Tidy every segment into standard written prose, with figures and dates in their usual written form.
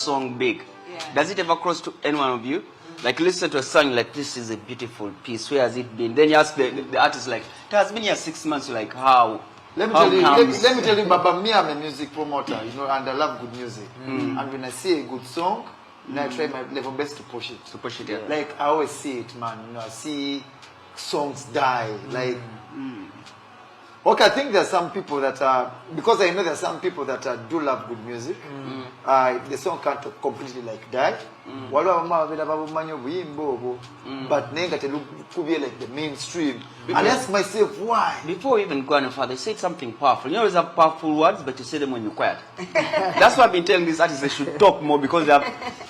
song big. Does it ever cross to any one of you? Like listen to a song like this is a beautiful piece. Where has it been? Then you ask the artist like, it has been here 6 months. You're like, how? Let me tell you, Baba, me, I'm a music promoter, you know, and I love good music. And when I see a good song, I try my level best to push it. To push it, yeah. Like I always see it, man. You know, I see songs die. Like, okay, I think there are some people that are, because I know there are some people that do love good music. The song can't completely like die. But then could be like the mainstream. And I ask myself why. Before we even go any further, you said something powerful. You always have powerful words, but you say them when you're quiet. That's why I've been telling these artists they should talk more, because they have,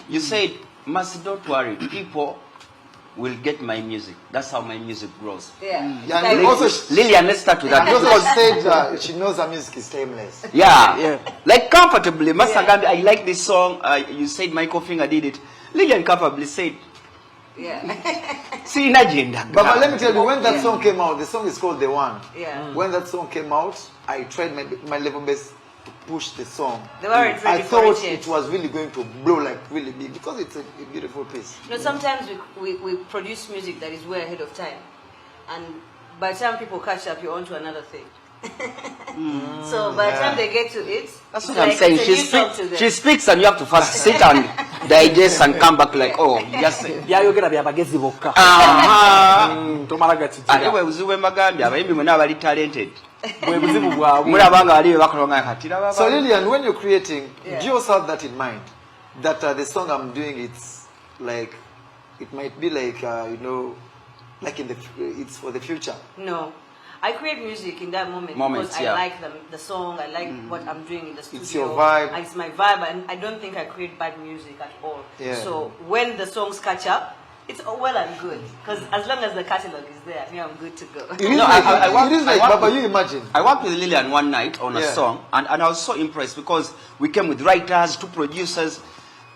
you said, Mercy, don't worry, people will get my music. That's how my music grows. And also, Lilian, let's start with that. She also said she knows her music is timeless. Yeah. Like comfortably, Masagambi, I like this song. You said Michael Finger did it. Lilian comfortably said, see in agenda. But let me tell you, when that song came out, the song is called The One. When that song came out, I tried my level best to push the song. I thought it was really going to blow like really big, because it's a beautiful piece. You know, sometimes we produce music that is way ahead of time, and by the time people catch up, you're on to another thing. So by the time they get to it, that's what I'm saying. She speaks and you have to first sit and digest and come back like, oh, yes. Talented. So Lilian, when you're creating, do you also have that in mind? That the song I'm doing, it's like, it might be like, you know, like it's for the future. No. I create music in that moment because I like the song, I like what I'm doing in the studio. It's your vibe. It's my vibe, and I don't think I create bad music at all. So when the songs catch up, it's well and good. Because as long as the catalog is there, I'm good to go. It is like Baba, you imagine. I worked with Lilian one night on a song, and I was so impressed because we came with writers, 2 producers,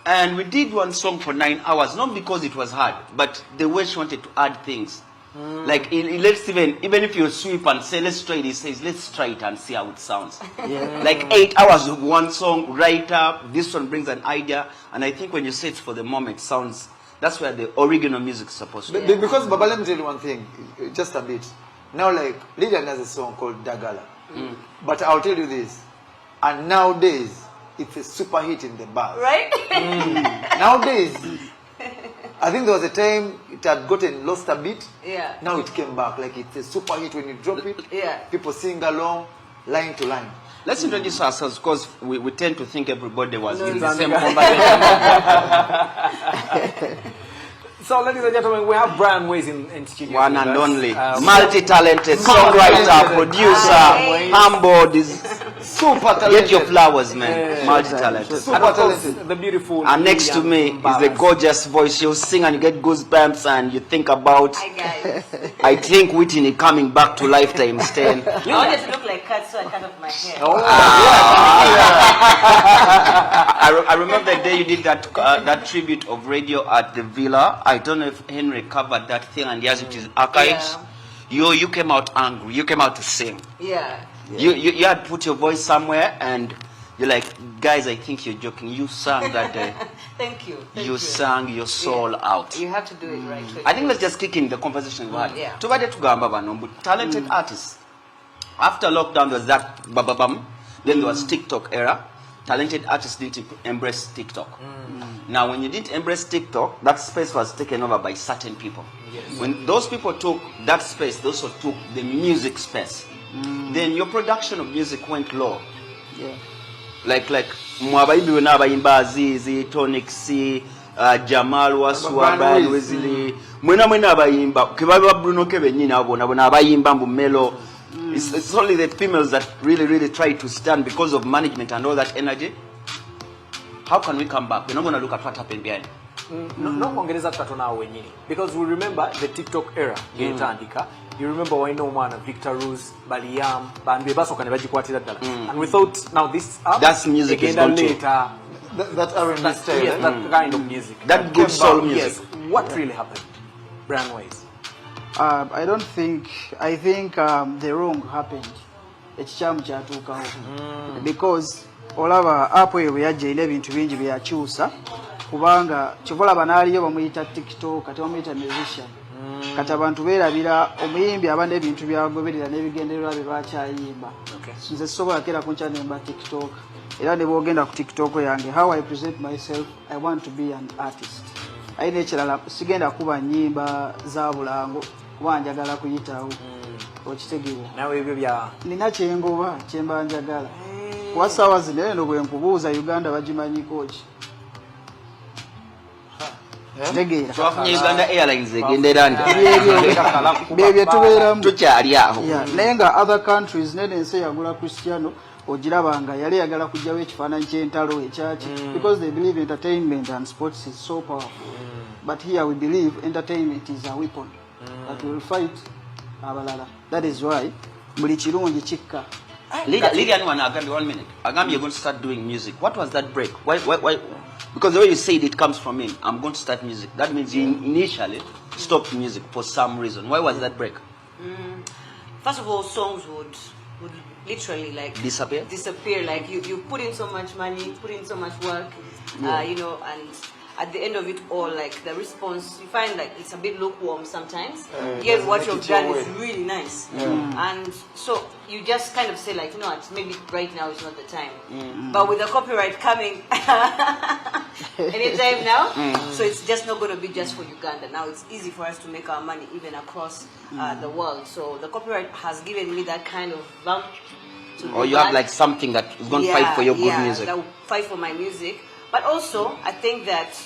and we did one song for 9 hours, not because it was hard, but the way she wanted to add things. Like, let's even if you sweep and say, let's try this, says, let's try it and see how it sounds. Like 8 hours of one song, write up, this one brings an idea, and I think when you say it's for the moment, sounds, that's where the original music is supposed to be. Because, Baba, let me tell you one thing, just a bit. Now, like, Lilian has a song called Dagala. But I'll tell you this, and nowadays, it's a super hit in the bar. Right? Nowadays, I think there was a time it had gotten lost a bit. Now it came back. Like it's a super hit when you drop it. People sing along, line to line. Let's introduce ourselves, because we tend to think everybody was in the same conversation. So, ladies and gentlemen, we have Brian Ways in studio. One and only. Multi-talented songwriter, producer, humble, super talented. Get your flowers, man. Multi-talented. Super talented. The beautiful. And next to me is the gorgeous voice. She'll sing and you get goosebumps and you think about, Hi guys. I think Whitney coming back to life times 10. I wanted to look like Kat, so I cut off my hair. I remember the day you did that tribute of radio at the Villa. I don't know if Henry covered that thing and he has it in his archives. You came out angry. You came out to sing. You had put your voice somewhere and you're like, guys, I think you're joking. You sang that day. Thank you. You sang your soul out. You have to do it right. I think let's just kick in the conversation we had. Tubade tugamba bano, talented artists. After lockdown there was that bababam. Then there was TikTok era. Talented artists didn't embrace TikTok. Now, when you didn't embrace TikTok, that space was taken over by certain people. When those people took that space, they also took the music space. Then your production of music went low. Like Mwabayibi Lilian Mbabazi, Tonic C, Jamal Waswa, Brian Wesley. Mwena abayimba. Kebaba Bruno Kebenyina abona abayimba mbu melo. It's only the females that really try to stand because of management and all that energy. How can we come back? We're not going to look at what happened behind. Because we remember the TikTok era. You remember when no man, Victor Rose, Baliam, and we thought now this that's music is going to that R&B style. Yes, that kind of music. That good soul music. What really happened? Brian Ways. I don't think. I think the wrong happened. It's because olaba app eyo bwe yajja erina ebintu bingi bye yakyusa kubanga kyova olaba n'aliyo bamuyita tiktok kati bamuyita musician kati abantu beerabira omuyimbi aba n'ebintu byagoberera n'ebigendererwa bye bakyayimba nze sisobola kera kunkya nemba tiktok era ne bwogenda ku tiktok yange how I present myself I want to be an artist ayi n'ekirala sigenda kuba nnyimba za bulango kuba njagala kuyitawo okitegeera nawe ebyo bya nina kyengoba kyemba njagala kuba ssaawa zino eno bwe nkubuuza Uganda bagimanyiko ki kitegeera twafunye Uganda Airlines egendera nda bye bye tubeeramu tukyali aho naye nga other countries nene ensi eyagula Cristiano ogirabanga yali yagala kujjawo ekifaananyi ky'entalo ekyaki because they believe entertainment and sports is so powerful but here we believe entertainment is a weapon that will fight abalala that is why buli kirungi kikka Lilian agambye 1 minute agambye you're going to start doing music. What was that break? Why because the way you said it comes from him, I'm going to start music. That means you initially stopped music for some reason. Why was that break? First of all, songs would literally like Disappear? Like you put in so much money, put in so much work, you know, and at the end of it all, like the response, you find like it's a bit lukewarm sometimes. Yet what you've done is really nice. And so you just kind of say like, you know what, maybe right now is not the time. But with the copyright coming anytime now, so it's just not going to be just for Uganda. Now it's easy for us to make our money even across the world. So the copyright has given me that kind of bump. Or you have like something that is going to fight for your good music. That will fight for my music. But also, I think that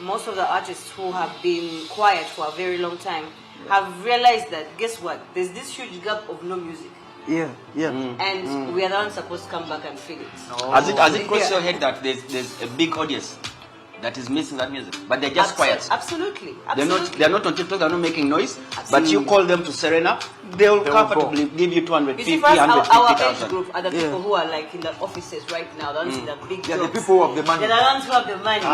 most of the artists who have been quiet for a very long time have realized that, guess what? There's this huge gap of no music. And we are the ones supposed to come back and fill it. Has it crossed your head that there's a big audience that is missing that music, but they're just quiet? Absolutely. They're not on TikTok, they're not making noise, but you call them to Serena, they'll comfortably give you 250, you see, first, our age 150,000. group are the people who are like in the offices right now, the ones in the big jobs. The people who have the money. They're the ones who have the money.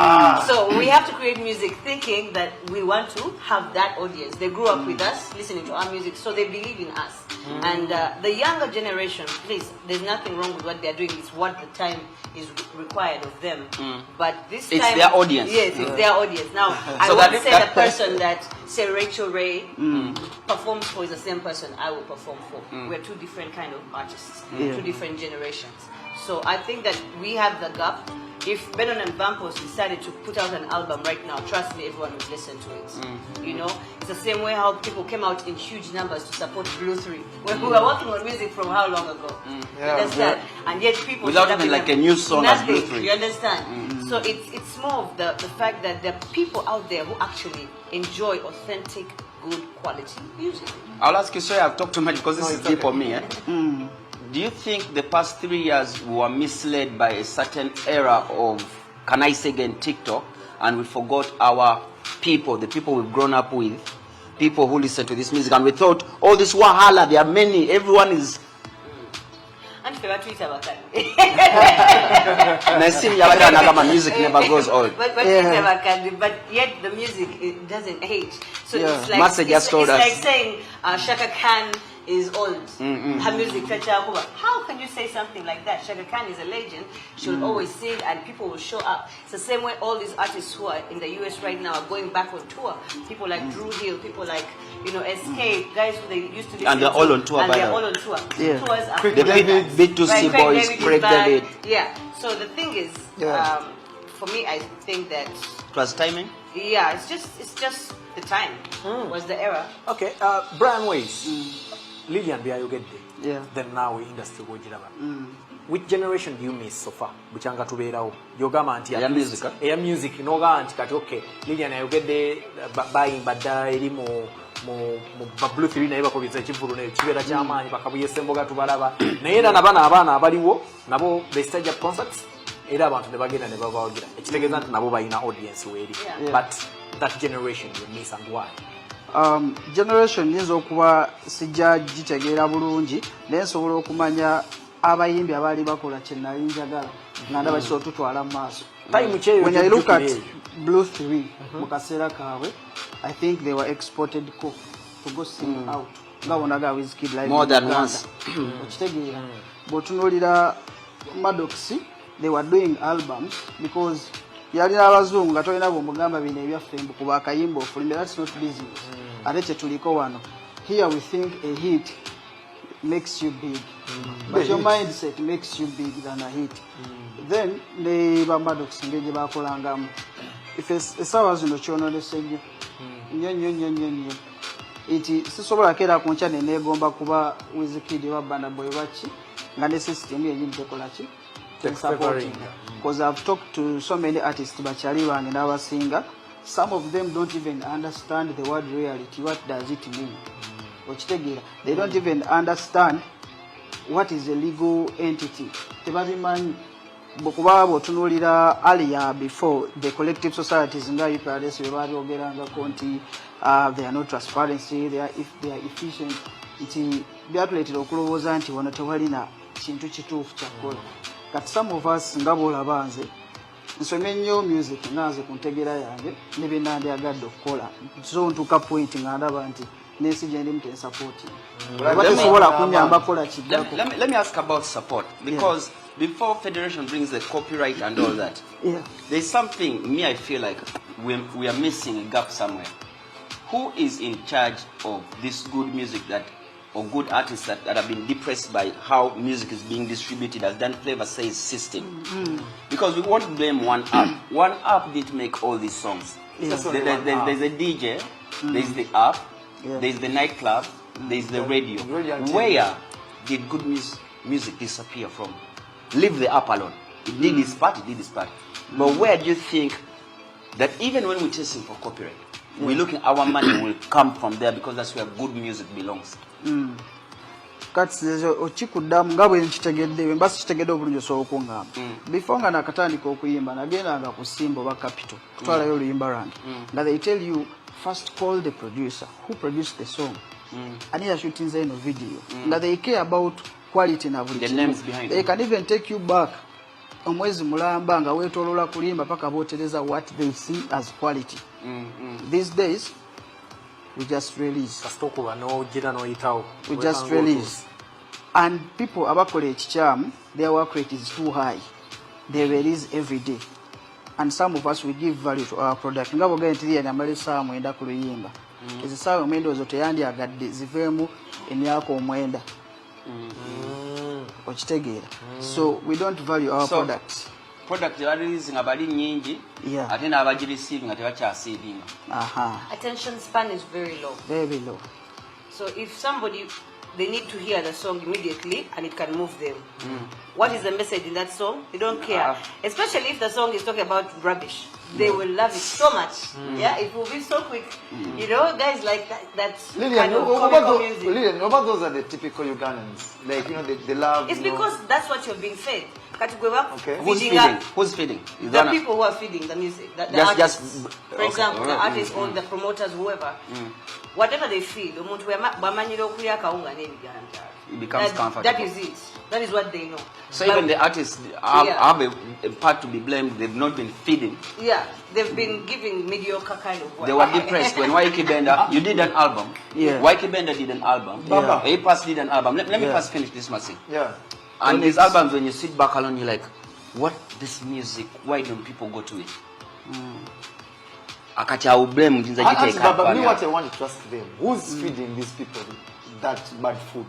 So we have to create music thinking that we want to have that audience. They grew up with us, listening to our music, so they believe in us. And the younger generation, please, there's nothing wrong with what they're doing. It's what the time is required of them. But this time, it's their audience. Yes, it's their audience. Now, I won't say the person that, say, Rachel Ray performs for is the same person I will perform for. We're two different kind of artists, two different generations. So I think that we have the gap. If Benon and Bampos decided to put out an album right now, trust me, everyone would listen to it. You know, it's the same way how people came out in huge numbers to support Blue 3. When we were working on music from how long ago? You understand? And yet people without even like a new song as Blue 3. You understand? So it's more of the fact that there are people out there who actually enjoy authentic, good quality music. I'll ask you, sorry, I've talked too much because this is deep for me. Do you think the past 3 years we were misled by a certain era of, can I say again, TikTok, and we forgot our people, the people we've grown up with, people who listen to this music, and we thought, all this wahala, there are many, everyone is... music never goes old. But yet the music, it doesn't age. So it's like, it's like saying Shaka Khan is old. Her music, how can you say something like that? Shaka Khan is a legend. She'll always sing and people will show up. It's the same way all these artists who are in the US right now are going back on tour. People like Drew Hill, people like, you know, Escape, guys who they used to listen and they're all on tour, and by they're the way. all on tour. Yeah. Tours are B2C boys, Craig David. Yeah. So the thing is, for me, I think that It was timing? yeah, it's just the time was the era. Okay, Brian Ways. Lilian byayogedde. Then now industry wogiraba. Which generation do you miss so far? Buchanga tubeerawo. Yogama nti ya music. Ya music noga nti kati okay. Lilian ayogedde buying badda eri mu Blue 3 naye bakobeza ekivulu ne kibeera ky'amaanyi bakabuyese mboga tubalaba. Naye era abaana abaliwo nabo they stage up concerts. Era abantu ne bagenda ne babawagira. Ekitegeeza nti nabo balina audience weri. But that generation you miss and why? Generation nyinza okuba sijja gitegeera bulungi naye nsobola okumanya abayimbi abaali bakola kye nali njagala nga ndaba kisobola tutwala mu maaso. When I look at Blue 3 mu kaseera kaabwe, I think they were exported to go sing out. Nga bonaga Wizkid live more than once. Okitegeera bw'otunuulira Maddox they were doing albums because yalina abazungu nga tolina bwomugamba bino ebyaffe mbukuba akayimba ofulimbe. That's not business. Ate kye tuliko wano. Here we think a hit makes you big. But your mindset makes you big than a hit. Then ne bamadox ngeje bakolangamu. If esawa zino kyonolese nnyo iti sisobola kera ku nkya neegomba kuba Wizkid wa Burna Boy bachi nga ne system yenyini tekola ki supporting. Because I've talked to so many artists bachali bange n'abasinga. Some of them don't even understand the word reality. What does it mean? They don't even understand what is a legal entity. Tebabimanyi bokuba botunulira earlier before the collective societies nga UPRS bebabyogera konti they are not transparency, if they are efficient. Iti byatuleetera okulowooza nti wano tewalina kintu kituufu kyakola. Kati some of us nga boolaba nze nsomye nnyo music nanze ku ntegera yange ne bye nandyagadde okukola so ntuuka point nga ndaba nti nensi gye ndi mutensapoti tesobola kunyamba kola kiddako. Let me ask about support because before Federation brings the copyright and all that, there's something I feel like we are missing a gap somewhere. Who is in charge of this good music or good artists that have been depressed by how music is being distributed as Dan Flavor says system? Because we won't blame one app. One app didn't make all these songs. There's a DJ, there's the app, there's the nightclub, there's the radio. Where did good music disappear from? Leave the app alone. It did its part, But where do you think that even when we're chasing for copyright, we're looking, our money will come from there because that's where good music belongs? Kati okikuddamu nga bwe nkitegedde mbasi kitegedde obulungi osobola okungamba. Before nga nakatandika okuyimba nagendanga ku Simba oba Capital kutwalayo oluyimba lwange nga they tell you first call the producer who produced the song ani yashutinze eno video nga they care about quality na buli the names behind they can even take you back omwezi mulamba nga weetolola kulimba paka bootereza what they see as quality. These days we just release. We just release. And people abakola ekikyamu, their work rate is too high. They release every day. And some of us we give value to our product. Nga bogenda nti Lilian amala essaawa mwenda ku luyimba. Ezo essaawa omwenda ozo teyandyagadde ziveemu emyaka omwenda. Okitegeera. So we don't value our products. Product they are releasing abali nyingi ate n'abagireceiving nga tebakyasiivinga. Attention span is very low. Very low. So if somebody, they need to hear the song immediately and it can move them. What is the message in that song? They don't care. Especially if the song is talking about rubbish. They will love it so much. Yeah, it will be so quick. You know, guys like that Lilian, kind of comical music. Lilian, what those are the typical Ugandans? Like, you know, they love... It's because that's what you're being fed. Okay. Who's feeding? The people who are feeding the music. The artists. For example, the artists or the promoters, whoever. Whatever they feed, it becomes comfortable. That is it. That is what they know. So even the artists have a part to be blamed. They've not been feeding. Yeah, they've been giving mediocre kind of work. They were depressed when Waiki Bender, you did an album. Yeah. Waiki Bender did an album. Yeah. A-Pass did an album. Let me first finish this message. Yeah. And these albums, when you sit back alone, you're like, what this music? Why don't people go to it? But me, what I want to ask them, who's feeding these people that bad food?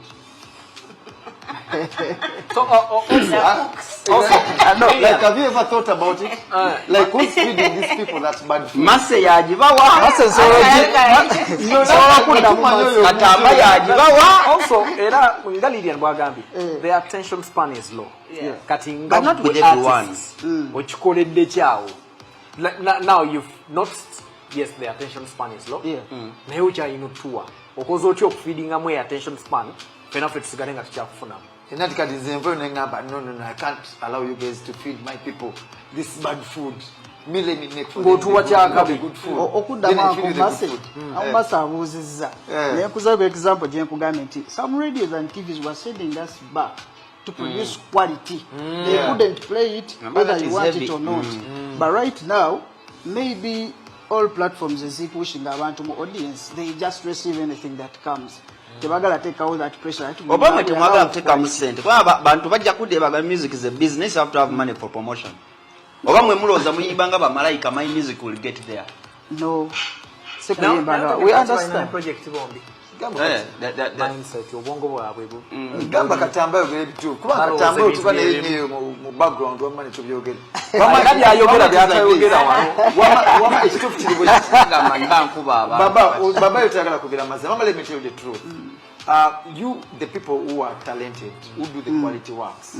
So, like, have you ever thought about it? Like, who's feeding these people that bad food? Also, Lilian Mbabazi, their attention span is low. But not with artists. Now you've noticed, yes, the attention span is low. Naye ukyayinutuwa okoze otya okufeedingamu attention span fena ffe tusigale nga tukyakufuna. And that cat is involved. No, I can't allow you guys to feed my people this bad food. Me let me make for them good food. Okuddamu amasa abuuzizza. Naye nkuzaako example gye nkugambye nti some radios and TVs were sending us back to produce quality. They couldn't play it whether you want it or not. But right now, maybe all platforms is pushing abantu mu audience. They just receive anything that comes. tebagala take out that pressure. Obama temwagala kuteeka mu ssente kuba bantu bajja kudeebaga music is a business, you have to have money for promotion. Oba mwe mulowooza muyibanga bamalayika, my music will get there. No. We understand. Project bombi. Mindset obwongo bwabwe gamba katambayo gebitu kuba katambayo tuba neyo mu background wa mani tubyogera bamaka byayogera byatayogera wama ekitufu kiri bwe gamba nbanku baba yotagala kugira mazima. Mama, let me tell you the truth. You, the people who are talented, who do the quality works,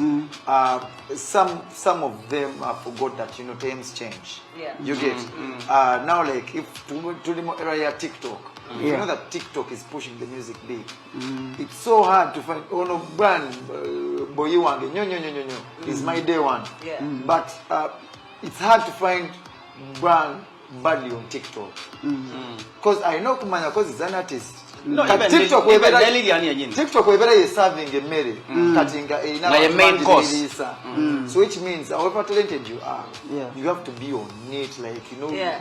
some of them forgot that times change. Yeah. You get now, like if to the area TikTok, you know that TikTok is pushing the music big. It's so hard to find no brand boy one no is my day one. Yeah. But it's hard to find brand badly on TikTok. Because I know Kumanya because he's an artist. No, TikTok webera is serving a Mary, cutting a main course. So which means however talented you are, you have to be on it, like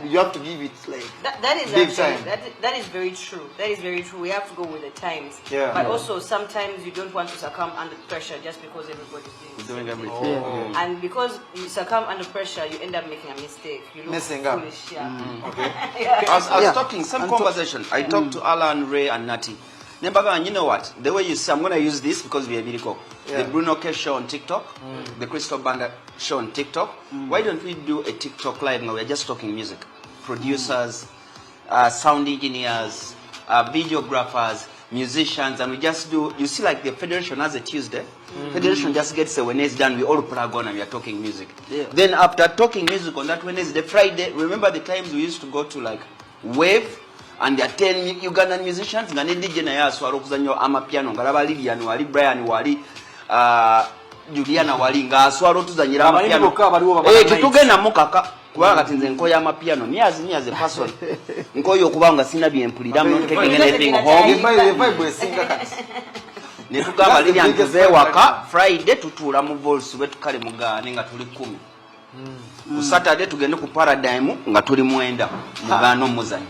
you have to give it like that is big actually, time. that is very true. That is very true. We have to go with the times. Yeah. But also sometimes you don't want to succumb under pressure just because everybody's doing everything. And because you succumb under pressure, you end up making a mistake. You look Messing up. foolish. Yeah. Okay. I was talking some conversation. I talked to Alan, Ray, and Natty. Nembaga, you know what? The way you say, I'm going to use this because we are very cool. The Bruno K show on TikTok, the Crystal Banda show on TikTok. Why don't we do a TikTok live now? We're just talking music. Producers, sound engineers, videographers, musicians, and we just do, you see like the Federation has a Tuesday. Federation just gets a Wednesday done, we all plug on and we are talking music. Then after talking music on that Wednesday, Friday, remember the times we used to go to like Wave, and there are 10 Ugandan musicians, nga ne DJ naye aswala okuzannya amapiano nga laba Lilian wali, Brian wali, Juliana wali nga aswala otuzannyira amapiano. Tetugenda mukaka kubanga kati nze nkoya amapiano myaz person nkoya okuba nga sina byempulira I'm not taking anything home. Ne tugamba Lilian tuve ewaka Friday tutuula mu Vols wetukale mugaane nga tuli 10. Ku Saturday tugende ku Paradigm nga tuli 9 mugaano muzanyo.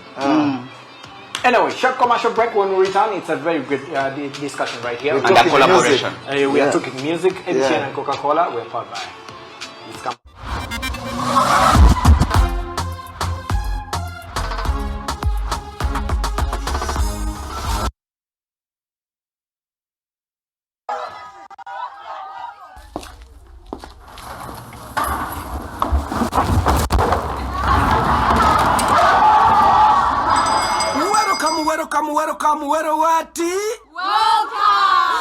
Anyway, short commercial break. When we return, it's a very good discussion right here. And a collaboration. We are talking music, MTN and Coca-Cola. We're powered by. It's coming. Welcome.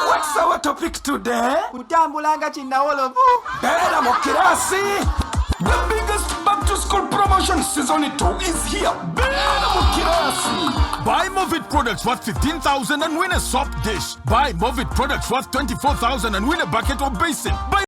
What's our topic today? Kutambulanga chinawolovu. Bera mokirasi. The biggest back to school promotion season 2 is here. Bera mokirasi. Buy Movit products worth 15,000 and win a soft dish. Buy Movit products worth 24,000 and win a bucket or basin. Buy